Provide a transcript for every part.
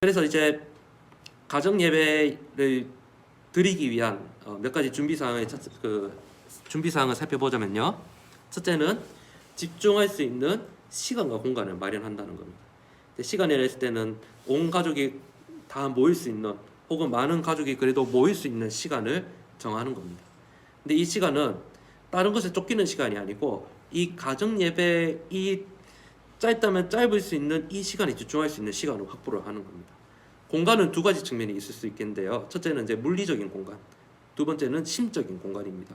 그래서 이제 가정 예배를 드리기 위한 몇 가지 준비 사항을 살펴보자면요. 첫째는 집중할 수 있는 시간과 공간을 마련한다는 겁니다. 시간이라 했을 때는 온 가족이 다 모일 수 있는, 혹은 많은 가족이 그래도 모일 수 있는 시간을 정하는 겁니다. 근데 이 시간은 다른 것에 쫓기는 시간이 아니고 이 가정 예배, 이 짧다면 짧을 수 있는 이 시간에 집중할 수 있는 시간을 확보를 하는 겁니다. 공간은 두 가지 측면이 있을 수 있겠는데요. 첫째는 이제 물리적인 공간, 두 번째는 심적인 공간입니다.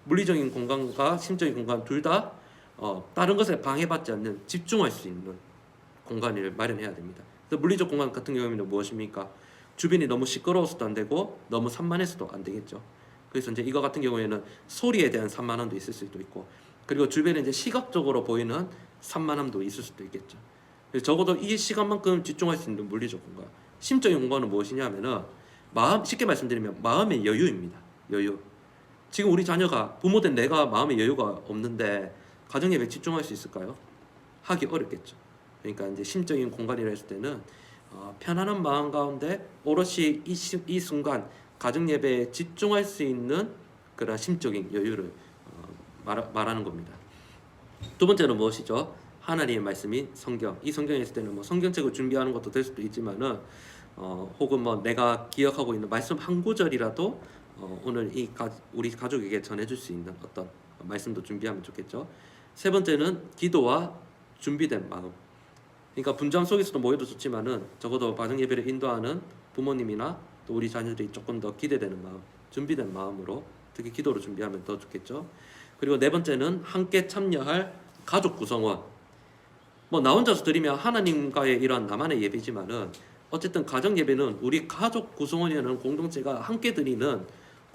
물리적인 공간과 심적인 공간 둘 다 다른 것에 방해받지 않는, 집중할 수 있는 공간을 마련해야 됩니다. 그래서 물리적 공간 같은 경우에는 무엇입니까? 주변이 너무 시끄러워서도 안 되고 너무 산만해서도 안 되겠죠. 그래서 이제 이거 같은 경우에는 소리에 대한 산만함도 있을 수도 있고, 그리고 주변에 이제 시각적으로 보이는 산만함도 있을 수도 있겠죠. 적어도 이 시간만큼 집중할 수 있는 물리적 공간. 심적인 공간은 무엇이냐면은 쉽게 말씀드리면 마음의 여유입니다. 여유. 지금 우리 자녀가, 부모된 내가 마음의 여유가 없는데 가정예배에 집중할 수 있을까요? 하기 어렵겠죠. 그러니까 이제 심적인 공간이라 했을 때는 편안한 마음 가운데 오롯이 이 순간 가정예배에 집중할 수 있는 그런 심적인 여유를 말하는 겁니다. 두 번째는 무엇이죠? 하나님의 말씀인 성경. 이 성경에 있을 때는 뭐 성경책을 준비하는 것도 될 수도 있지만은 혹은 뭐 내가 기억하고 있는 말씀 한 구절이라도 오늘 우리 가족에게 전해줄 수 있는 어떤 말씀도 준비하면 좋겠죠. 세 번째는 기도와 준비된 마음. 그러니까 분주함 속에서도 모여도 좋지만은 적어도 가정 예배를 인도하는 부모님이나 또 우리 자녀들이 조금 더 기대되는 마음, 준비된 마음으로 특히 기도를 준비하면 더 좋겠죠. 그리고 네 번째는 함께 참여할 가족 구성원. 뭐 나 혼자서 드리면 하나님과의 이런 나만의 예배지만은 어쨌든 가정 예배는 우리 가족 구성원이라는 공동체가 함께 드리는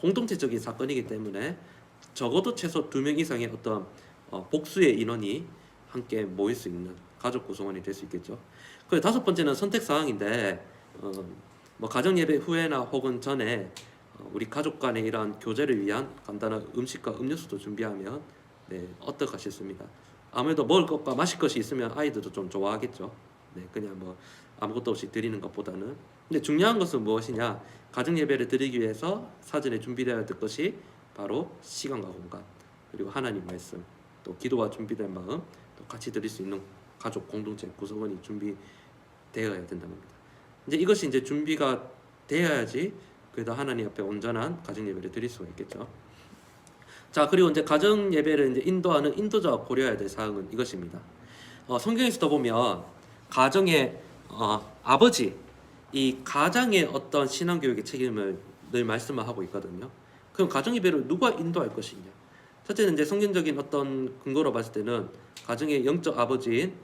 공동체적인 사건이기 때문에 적어도 최소 2명 이상의 어떤 복수의 인원이 함께 모일 수 있는 가족 구성원이 될 수 있겠죠. 그리고 다섯 번째는 선택 사항인데 뭐 가정 예배 후에나 혹은 전에 우리 가족 간의 이러한 교제를 위한 간단한 음식과 음료수도 준비하면 어떡하겠습니까? 아무래도 먹을 것과 마실 것이 있으면 아이들도 좀 좋아하겠죠. 그냥 뭐 아무것도 없이 드리는 것보다는. 근데 중요한 것은 무엇이냐? 가정 예배를 드리기 위해서 사전에 준비되어야 될 것이 바로 시간과 공간, 그리고 하나님 말씀, 또 기도와 준비된 마음, 또 같이 드릴 수 있는 가족 공동체 구성원이 준비되어야 된다는 겁니다. 이제 이것이 이제 준비가 되어야지 그래도 하나님 앞에 온전한 가정 예배를 드릴 수가 있겠죠. 자, 그리고 이제 가정 예배를 이제 인도하는 인도자가 고려해야 될 사항은 이것입니다. 성경에서도 보면 가정의 아버지, 이 가장의 어떤 신앙교육의 책임을 늘 말씀을 하고 있거든요. 그럼 가정 예배를 누가 인도할 것이냐? 첫째는 이제 성경적인 어떤 근거로 봤을 때는 가정의 영적 아버지인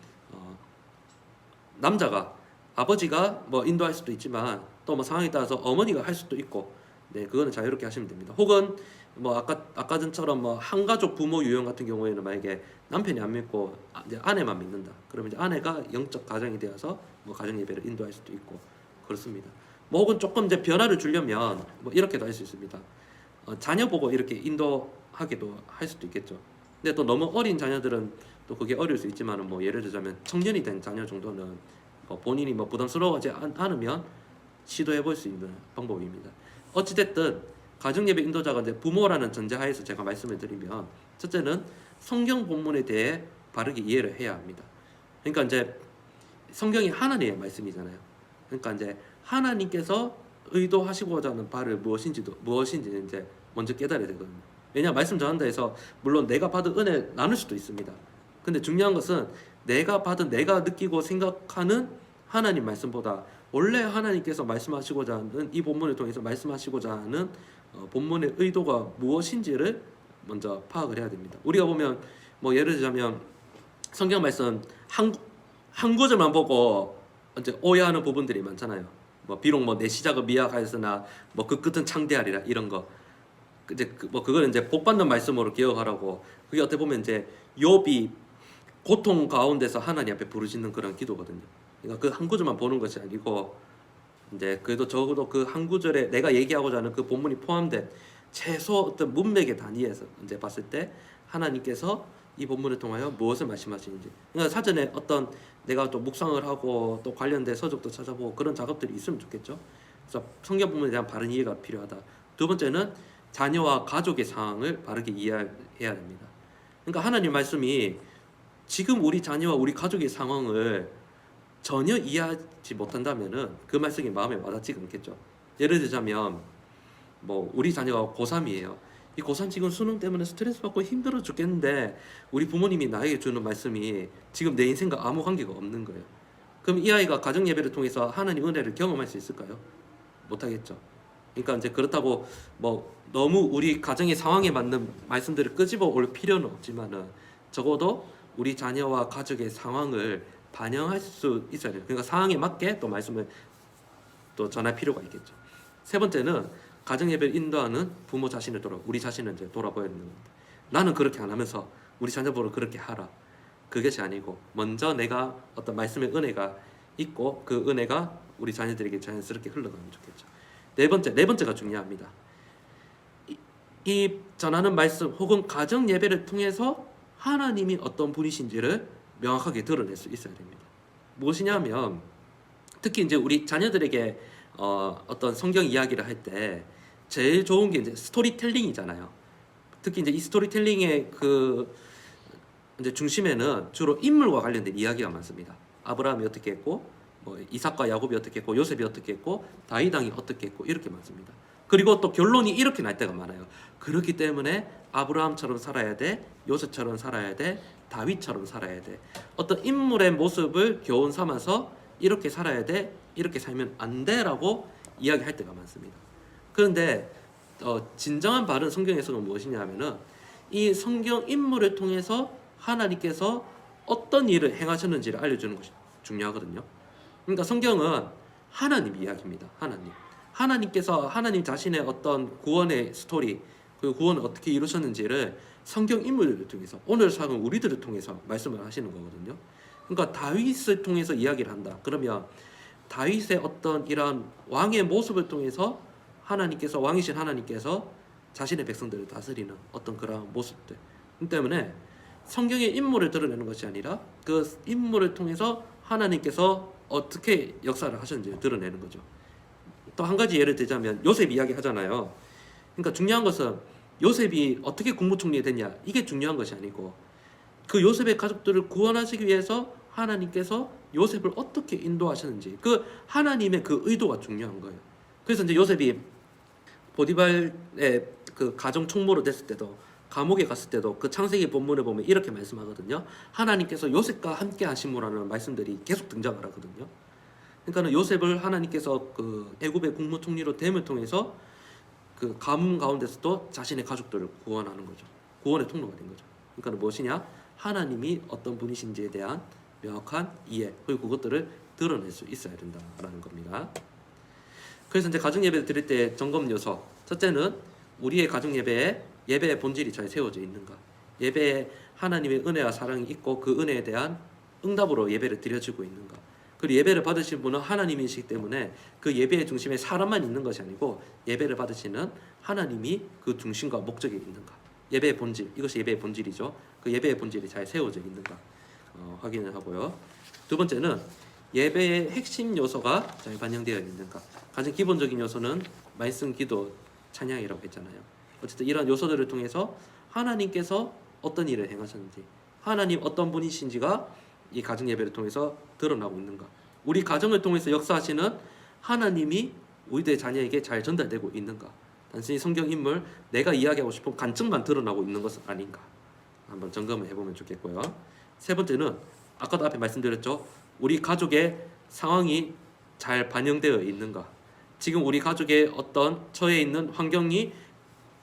남자가, 아버지가 뭐 인도할 수도 있지만 또 뭐 상황에 따라서 어머니가 할 수도 있고, 그거는 자유롭게 하시면 됩니다. 혹은 뭐 아까 전처럼 뭐 한가족 부모 유형 같은 경우에는 만약에 남편이 안 믿고 이제 아내만 믿는다. 그러면 이제 아내가 영적 가장이 되어서 뭐 가정 예배를 인도할 수도 있고 그렇습니다. 뭐 혹은 조금 이제 변화를 주려면 뭐 이렇게도 할 수 있습니다. 자녀 보고 이렇게 인도하기도 할 수도 있겠죠. 근데 또 너무 어린 자녀들은 또 그게 어려울 수 있지만은 뭐 예를 들자면 청년이 된 자녀 정도는 본인이 뭐 부담스러워하지 않으면 시도해 볼 수 있는 방법입니다. 어찌됐든 가정 예배 인도자가 이제 부모라는 전제하에서 제가 말씀을 드리면, 첫째는 성경 본문에 대해 바르게 이해를 해야 합니다. 그러니까 이제 성경이 하나님의 말씀이잖아요. 그러니까 이제 하나님께서 의도하시고자 하는 바를 무엇인지 이제 먼저 깨달아야 되거든요. 왜냐, 말씀 전한다 해서 물론 내가 받은 은혜 나눌 수도 있습니다. 근데 중요한 것은 내가 느끼고 생각하는 하나님 말씀보다 원래 하나님께서 말씀하시고자 하는, 이 본문을 통해서 말씀하시고자 하는 본문의 의도가 무엇인지를 먼저 파악을 해야 됩니다. 우리가 보면 뭐 예를 들자면 성경 말씀 한 구절만 보고 이제 오해하는 부분들이 많잖아요. 뭐 비록 뭐 내 시작은 미약하였으나 뭐 그 끝은 창대하리라, 이런 거. 이제 그걸 이제 복 받는 말씀으로 기억하라고. 그게 어떻게 보면 이제 욥이 고통 가운데서 하나님 앞에 부르짖는 그런 기도거든요. 그러니까 그 한 구절만 보는 것이 아니고 이제 그래도 적어도 그 한 구절에 내가 얘기하고자 하는 그 본문이 포함된 최소 어떤 문맥의 단위에서 이제 봤을 때 하나님께서 이 본문을 통하여 무엇을 말씀하시는지. 그러니까 사전에 어떤 내가 또 묵상을 하고 또 관련된 서적도 찾아보고 그런 작업들이 있으면 좋겠죠. 그래서 성경 본문에 대한 바른 이해가 필요하다. 두 번째는 자녀와 가족의 상황을 바르게 이해해야 됩니다. 그러니까 하나님 말씀이 지금 우리 자녀와 우리 가족의 상황을 전혀 이해하지 못한다면은 그 말씀이 마음에 와닿지가 않겠죠. 예를 들자면 뭐 우리 자녀가 고3이에요. 이 고3 지금 수능 때문에 스트레스 받고 힘들어 죽겠는데 우리 부모님이 나에게 주는 말씀이 지금 내 인생과 아무 관계가 없는 거예요. 그럼 이 아이가 가정 예배를 통해서 하나님 은혜를 경험할 수 있을까요? 못하겠죠. 그러니까 이제 그렇다고 뭐 너무 우리 가정의 상황에 맞는 말씀들을 끄집어 올 필요는 없지만은 적어도 우리 자녀와 가족의 상황을 반영할 수 있어야 돼요. 그러니까 상황에 맞게 또 말씀을 또 전할 필요가 있겠죠. 세 번째는 가정 예배를 인도하는 부모 자신을 우리 자신을 이제 돌아봐야 되는 겁니다. 나는 그렇게 안 하면서 우리 자녀보러 그렇게 하라. 그것이 아니고 먼저 내가 어떤 말씀의 은혜가 있고 그 은혜가 우리 자녀들에게 자연스럽게 흘러가면 좋겠죠. 네 번째가 중요합니다. 이 전하는 말씀 혹은 가정 예배를 통해서 하나님이 어떤 분이신지를 명확하게 드러낼 수 있어야 됩니다. 무엇이냐면 특히 이제 우리 자녀들에게 어떤 성경 이야기를 할 때 제일 좋은 게 이제 스토리텔링이잖아요. 특히 이제 이 스토리텔링의 그 이제 중심에는 주로 인물과 관련된 이야기가 많습니다. 아브라함이 어떻게 했고, 뭐 이삭과 야곱이 어떻게 했고, 요셉이 어떻게 했고, 다윗 왕이 어떻게 했고 이렇게 많습니다. 그리고 또 결론이 이렇게 날 때가 많아요. 그렇기 때문에 아브라함처럼 살아야 돼, 요셉처럼 살아야 돼, 다윗처럼 살아야 돼. 어떤 인물의 모습을 교훈 삼아서 이렇게 살아야 돼, 이렇게 살면 안 돼라고 이야기할 때가 많습니다. 그런데 진정한 바른 성경 해석은 무엇이냐면은 이 성경 인물을 통해서 하나님께서 어떤 일을 행하셨는지를 알려주는 것이 중요하거든요. 그러니까 성경은 하나님 이야기입니다. 하나님께서 하나님 자신의 어떤 구원의 스토리, 그 구원을 어떻게 이루셨는지를 성경 인물들을 통해서 오늘 사는 우리들을 통해서 말씀을 하시는 거거든요. 그러니까 다윗을 통해서 이야기를 한다. 그러면 다윗의 어떤 이런 왕의 모습을 통해서 왕이신 하나님께서 자신의 백성들을 다스리는 어떤 그런 모습들. 그 때문에 성경의 인물을 드러내는 것이 아니라 그 인물을 통해서 하나님께서 어떻게 역사를 하셨는지를 드러내는 거죠. 또 한 가지 예를 들자면 요셉 이야기 하잖아요. 그러니까 중요한 것은 요셉이 어떻게 국무총리 됐냐 이게 중요한 것이 아니고 그 요셉의 가족들을 구원하시기 위해서 하나님께서 요셉을 어떻게 인도하셨는지 그 하나님의 그 의도가 중요한 거예요. 그래서 이제 요셉이 보디발의 그 가정 총무로 됐을 때도 감옥에 갔을 때도 그 창세기 본문을 보면 이렇게 말씀하거든요. 하나님께서 요셉과 함께 하심이라는 말씀들이 계속 등장을 하거든요. 그러니까 요셉을 하나님께서 그 애굽의 국무총리로 됨을 통해서 그 가뭄 가운데서도 자신의 가족들을 구원하는 거죠. 구원의 통로가 된 거죠. 그러니까 무엇이냐? 하나님이 어떤 분이신지에 대한 명확한 이해 그리고 그것들을 드러낼 수 있어야 된다라는 겁니다. 그래서 이제 가정 예배를 드릴 때 점검 요소 첫째는 우리의 가정 예배의 본질이 잘 세워져 있는가, 예배에 하나님의 은혜와 사랑이 있고 그 은혜에 대한 응답으로 예배를 드려지고 있는가, 그리고 예배를 받으신 분은 하나님이시기 때문에 그 예배의 중심에 사람만 있는 것이 아니고 예배를 받으시는 하나님이 그 중심과 목적이 있는가, 예배의 본질, 이것이 예배의 본질이죠. 그 예배의 본질이 잘 세워져 있는가 확인을 하고요. 두 번째는 예배의 핵심 요소가 잘 반영되어 있는가. 가장 기본적인 요소는 말씀, 기도, 찬양이라고 했잖아요. 어쨌든 이런 요소들을 통해서 하나님께서 어떤 일을 행하셨는지, 하나님 어떤 분이신지가 이 가정 예배를 통해서 드러나고 있는가. 우리 가정을 통해서 역사하시는 하나님이 우리들의 자녀에게 잘 전달되고 있는가. 단순히 성경 인물, 내가 이야기하고 싶은 관점만 드러나고 있는 것은 아닌가. 한번 점검을 해보면 좋겠고요. 세 번째는 아까도 앞에 말씀드렸죠. 우리 가족의 상황이 잘 반영되어 있는가. 지금 우리 가족의 어떤 처해 있는 환경이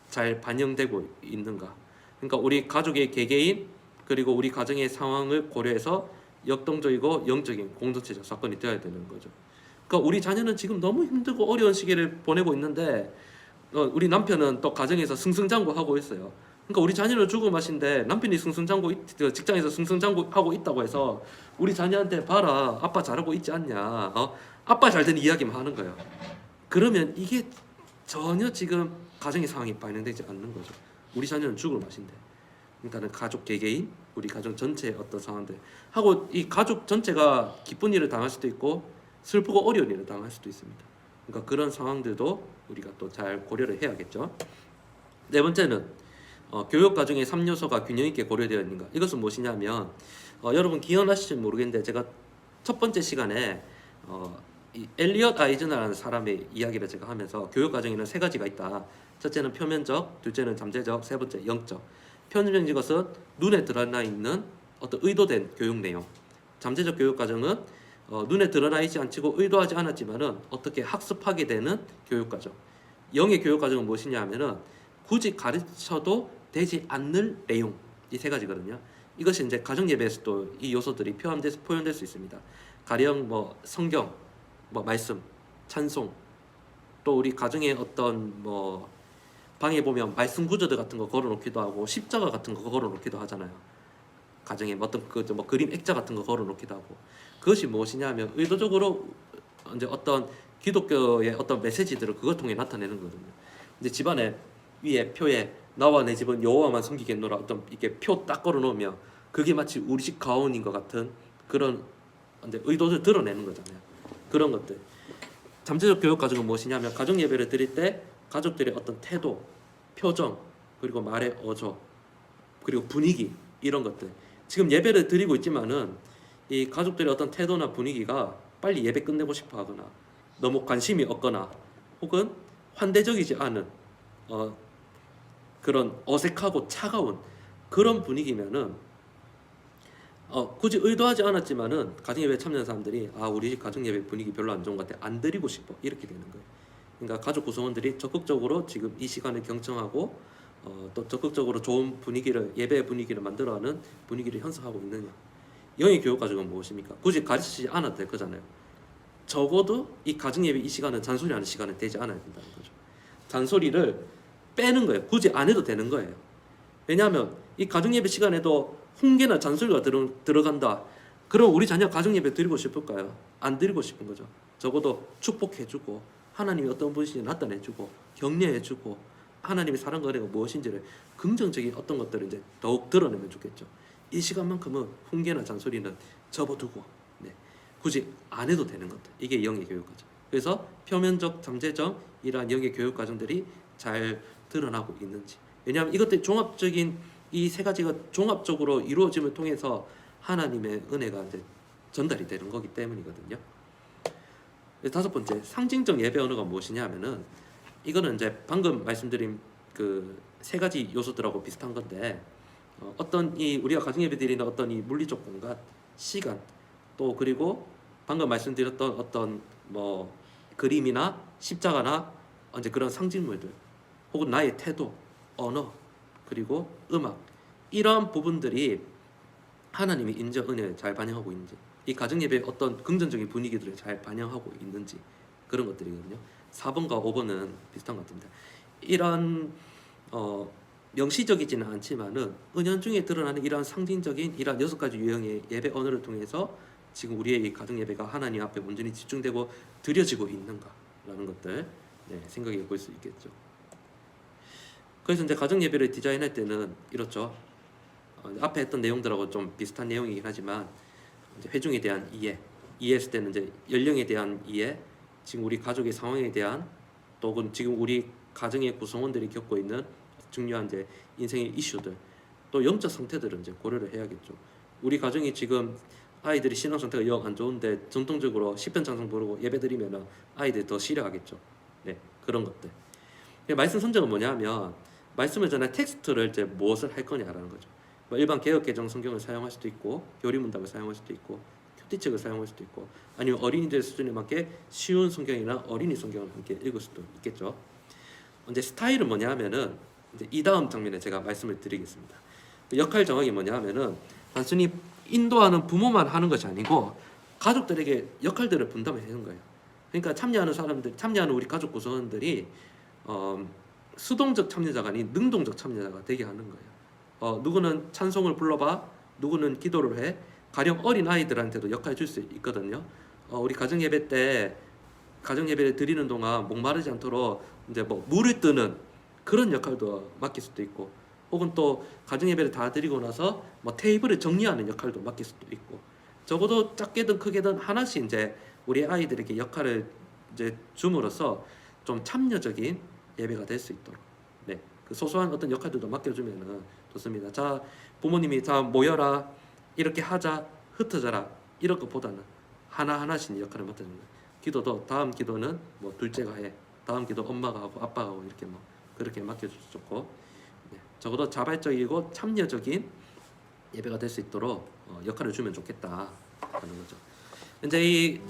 잘 반영되고 있는가. 그러니까 우리 가족의 개개인 그리고 우리 가정의 상황을 고려해서 역동적이고 영적인 공동체적 사건이 되어야 되는 거죠. 그러니까 우리 자녀는 지금 너무 힘들고 어려운 시기를 보내고 있는데 우리 남편은 또 가정에서 승승장구하고 있어요. 그러니까 우리 자녀는 죽을 맛인데 남편이 직장에서 승승장구하고 있다고 해서 우리 자녀한테 봐라 아빠 잘하고 있지 않냐, 아빠 잘된 이야기만 하는 거예요. 그러면 이게 전혀 지금 가정의 상황이 반영되지 않는 거죠. 우리 자녀는 죽을 맛인데. 그러니까는 가족 개개인, 우리 가정 전체의 어떤 상황들 하고 이 가족 전체가 기쁜 일을 당할 수도 있고 슬프고 어려운 일을 당할 수도 있습니다. 그러니까 그런 상황들도 우리가 또 잘 고려를 해야겠죠. 네 번째는 교육 과정의 3요소가 균형 있게 고려되어 있는가. 이것은 무엇이냐면 여러분 기억나실지 모르겠는데 제가 첫 번째 시간에 이 엘리엇 아이즈너라는 사람의 이야기를 제가 하면서 교육 과정에는 세 가지가 있다. 첫째는 표면적, 둘째는 잠재적, 세 번째 영적. 표면적인 것은 눈에 드러나 있는 어떤 의도된 교육 내용. 잠재적 교육 과정은 눈에 드러나 있지 않고 의도하지 않았지만은 어떻게 학습하게 되는 교육 과정. 영의 교육 과정은 무엇이냐 하면은 굳이 가르쳐도 되지 않는 내용. 이 세 가지거든요. 이것이 이제 가정 예배에서도 이 요소들이 표현될 수 있습니다. 가령 뭐 성경, 뭐 말씀, 찬송, 또 우리 가정의 어떤 뭐 방에 보면 말씀 구조들 같은 거 걸어놓기도 하고 십자가 같은 거 걸어놓기도 하잖아요. 가정에 어떤 뭐 그림 액자 같은 거 걸어놓기도 하고 그것이 무엇이냐면 의도적으로 이제 어떤 기독교의 어떤 메시지들을 그걸 통해 나타내는 거거든요. 이제 집안에 위에 표에 나와 내 집은 여호와만 섬기겠노라 어떤 이렇게 표 딱 걸어놓으면 그게 마치 우리 집 가온인 것 같은 그런 이제 의도를 드러내는 거잖아요. 그런 것들. 잠재적 교육 과정은 무엇이냐면 가정 예배를 드릴 때 가족들의 어떤 태도, 표정, 그리고 말의 어조, 그리고 분위기 이런 것들. 지금 예배를 드리고 있지만은 이 가족들의 어떤 태도나 분위기가 빨리 예배 끝내고 싶어 하거나 너무 관심이 없거나 혹은 환대적이지 않은 그런 어색하고 차가운 그런 분위기면은 굳이 의도하지 않았지만은 가정예배 참여한 사람들이 우리 집 가정예배 분위기 별로 안 좋은 것 같아 안 드리고 싶어 이렇게 되는 거예요. 그러니까 가족 구성원들이 적극적으로 지금 이 시간을 경청하고 또 적극적으로 좋은 분위기를 예배 분위기를 만들어가는 분위기를 형성하고 있느냐. 영의 교육 과정은 무엇입니까? 굳이 가르치지 않아도 될 거잖아요. 적어도 이 가정예배 이 시간은 잔소리하는 시간은 되지 않아야 된다는 거죠. 잔소리를 빼는 거예요. 굳이 안 해도 되는 거예요. 왜냐하면 이 가정예배 시간에도 훈계나 잔소리가 들어간다. 그럼 우리 자녀 가정예배 드리고 싶을까요? 안 드리고 싶은 거죠. 적어도 축복해주고 하나님이 어떤 분이신지 나타내주고 격려해주고 하나님의 사랑과 은혜가 무엇인지를 긍정적인 어떤 것들을 이제 더욱 드러내면 좋겠죠. 이 시간만큼은 훈계나 잔소리는 접어두고 굳이 안 해도 되는 것들. 이게 영의 교육 과정. 그래서 표면적, 잠재적 이러한 영의 교육 과정들이 잘 드러나고 있는지. 왜냐하면 이것들 종합적인 이 세 가지가 종합적으로 이루어짐을 통해서 하나님의 은혜가 이제 전달이 되는 거기 때문이거든요. 다섯 번째, 상징적 예배 언어가 무엇이냐 하면은 이거는 이제 방금 말씀드린 그 세 가지 요소들하고 비슷한 건데 어떤 이 우리가 가정 예배 드리는 어떤 이 물리적 공간, 시간 또 그리고 방금 말씀드렸던 어떤 뭐 그림이나 십자가나 이제 그런 상징물들 혹은 나의 태도, 언어 그리고 음악 이러한 부분들이 하나님의 인정 은혜를 잘 반영하고 있는지 이 가정 예배의 어떤 긍정적인 분위기들을 잘 반영하고 있는지 그런 것들이거든요. 4번과 5번은 비슷한 것 같습니다. 이런 명시적이지는 않지만은 은연중에 드러나는 이러한 상징적인 이러한 6가지 유형의 예배 언어를 통해서 지금 우리의 이 가정 예배가 하나님 앞에 온전히 집중되고 드려지고 있는가라는 것들 생각해 볼 수 있겠죠. 그래서 이제 가정 예배를 디자인할 때는 이렇죠. 앞에 했던 내용들하고 좀 비슷한 내용이긴 하지만 이제 회중에 대한 이해했을 때는 이제 연령에 대한 이해, 지금 우리 가족의 상황에 대한 또 혹은 지금 우리 가정의 구성원들이 겪고 있는 중요한 이제 인생의 이슈들, 또 영적 상태들은 이제 고려를 해야겠죠. 우리 가정이 지금 아이들이 신앙 상태가 영 안 좋은데 전통적으로 시편 찬송 부르고 예배드리면은 아이들이 더 싫어하겠죠. 그런 것들. 말씀 선정은 뭐냐면 말씀을 전할 텍스트를 이제 무엇을 할 거냐라는 거죠. 뭐 일반 개역 개정 성경을 사용할 수도 있고 교리 문답을 사용할 수도 있고 표티책을 사용할 수도 있고 아니면 어린이들 수준에 맞게 쉬운 성경이나 어린이 성경을 함께 읽을 수도 있겠죠. 이제 스타일은 뭐냐면은 이제 이 다음 장면에 제가 말씀을 드리겠습니다. 역할 정확이 뭐냐면은 단순히 인도하는 부모만 하는 것이 아니고 가족들에게 역할들을 분담해 주는 거예요. 그러니까 참여하는 우리 가족 구성원들이 수동적 참여자가 아닌 능동적 참여자가 되게 하는 거예요. 누구는 찬송을 불러봐, 누구는 기도를 해. 가령 어린 아이들한테도 역할 줄 수 있거든요. 우리 가정 예배 때 가정 예배를 드리는 동안 목마르지 않도록 이제 뭐 물을 뜨는 그런 역할도 맡길 수도 있고, 혹은 또 가정 예배를 다 드리고 나서 뭐 테이블을 정리하는 역할도 맡길 수도 있고, 적어도 작게든 크게든 하나씩 이제 우리 아이들에게 역할을 이제 줌으로써 좀 참여적인 예배가 될 수 있도록, 네, 그 소소한 어떤 역할들도 맡겨주면은 좋습니다. 자, 부모님이 자 모여라, 이렇게 하자, 흩어져라, 이런 것보다는 하나하나씩 역할을 맡아주는 거예요. 기도도 다음 기도는 뭐 둘째가 해, 다음 기도 엄마가 하고 아빠가 하고, 이렇게 뭐 그렇게 맡겨주면 좋고, 네, 적어도 자발적이고 참여적인 예배가 될 수 있도록 역할을 주면 좋겠다 하는 거죠. 이제 이